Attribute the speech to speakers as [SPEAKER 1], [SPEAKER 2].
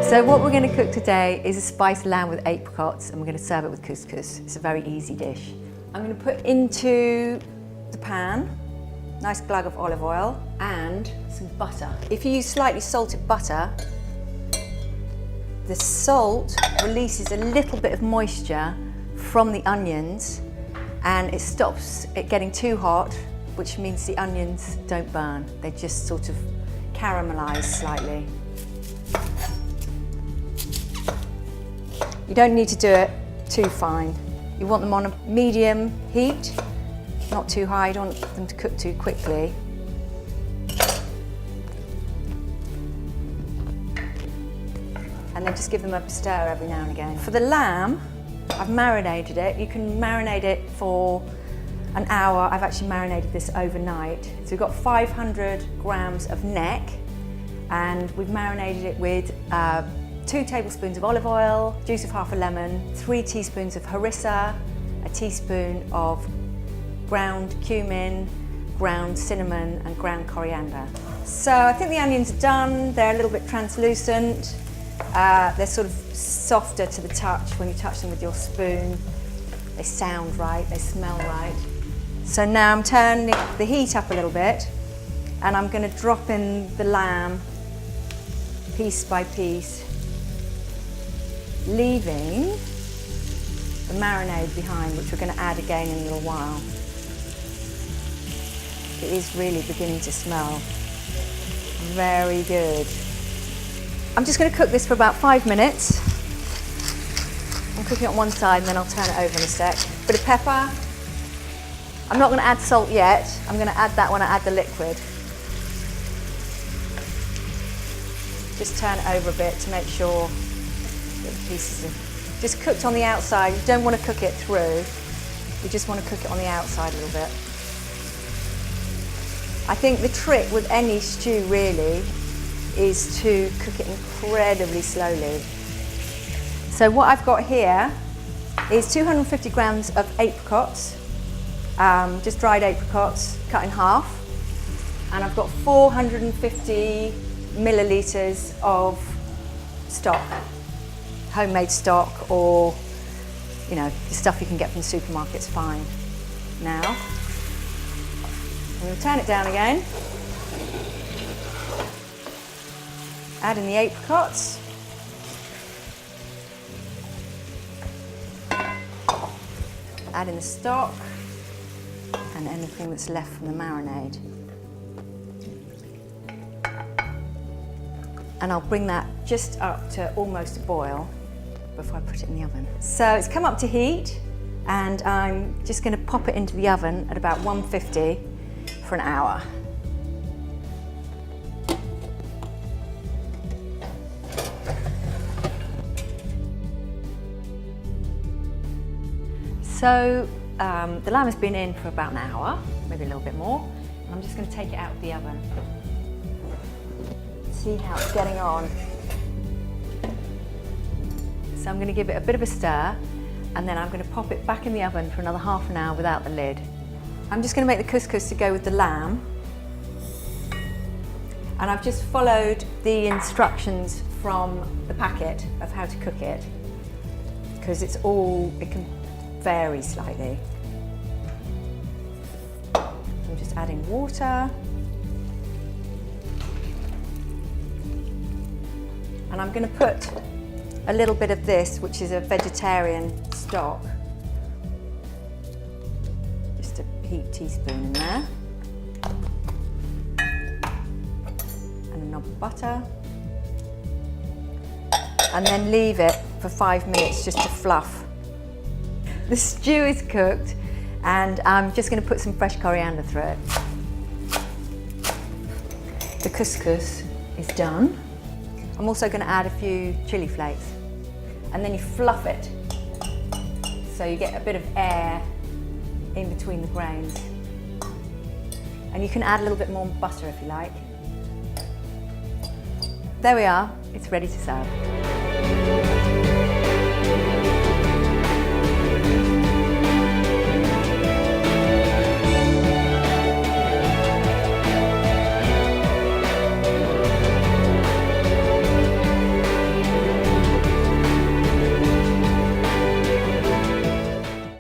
[SPEAKER 1] So what we're going to cook today is a spiced lamb with apricots, and we're going to serve it with couscous. It's a very easy dish. I'm going to put into the pan a nice glug of olive oil and some butter. If you use slightly salted butter, the salt releases a little bit of moisture from the onions and it stops it getting too hot, which means the onions don't burn. They just sort of caramelize slightly. You don't need to do it too fine. You want them on a medium heat, not too high. You don't want them to cook too quickly. And then just give them a stir every now and again. For the lamb, I've marinated it. You can marinate it for an hour. I've actually marinated this overnight. So we've got 500 grams of neck, and we've marinated it with 2 tablespoons of olive oil, juice of half a lemon, 3 teaspoons of harissa, a teaspoon of ground cumin, ground cinnamon and ground coriander. So I think the onions are done. They're a little bit translucent. They're sort of softer to the touch when you touch them with your spoon. They sound right, they smell right. So now I'm turning the heat up a little bit and I'm going to drop in the lamb piece by piece, leaving the marinade behind, which we're going to add again in a little while. It is really beginning to smell very good. I'm just going to cook this for about 5 minutes. I'm cooking it on one side and then I'll turn it over in a sec. Bit of pepper. I'm not going to add salt yet. I'm going to add that when I add the liquid. Just turn it over a bit to make sure that the pieces are just cooked on the outside. You don't want to cook it through. You just want to cook it on the outside a little bit. I think the trick with any stew really is to cook it incredibly slowly. So what I've got here is 250 grams of apricots, just dried apricots cut in half, and I've got 450 millilitres of stock, homemade stock, or you know, the stuff you can get from the supermarket's fine. Now I'm going to turn it down again. Add in the apricots. Add in the stock and anything that's left from the marinade. And I'll bring that just up to almost a boil before I put it in the oven. So it's come up to heat and I'm just going to pop it into the oven at about 150 for an hour. So the lamb has been in for about an hour, maybe a little bit more, and I'm just going to take it out of the oven. See how it's getting on. So I'm going to give it a bit of a stir, and then I'm going to pop it back in the oven for another half an hour without the lid. I'm just going to make the couscous to go with the lamb, and I've just followed the instructions from the packet of how to cook it, because it can vary slightly. I'm just adding water. And I'm going to put a little bit of this, which is a vegetarian stock. Just a heaped teaspoon in there. And a knob of butter. And then leave it for 5 minutes just to fluff. The stew is cooked and I'm just going to put some fresh coriander through it. The couscous is done. I'm also going to add a few chili flakes, and then you fluff it so you get a bit of air in between the grains. And you can add a little bit more butter if you like. There we are, it's ready to serve.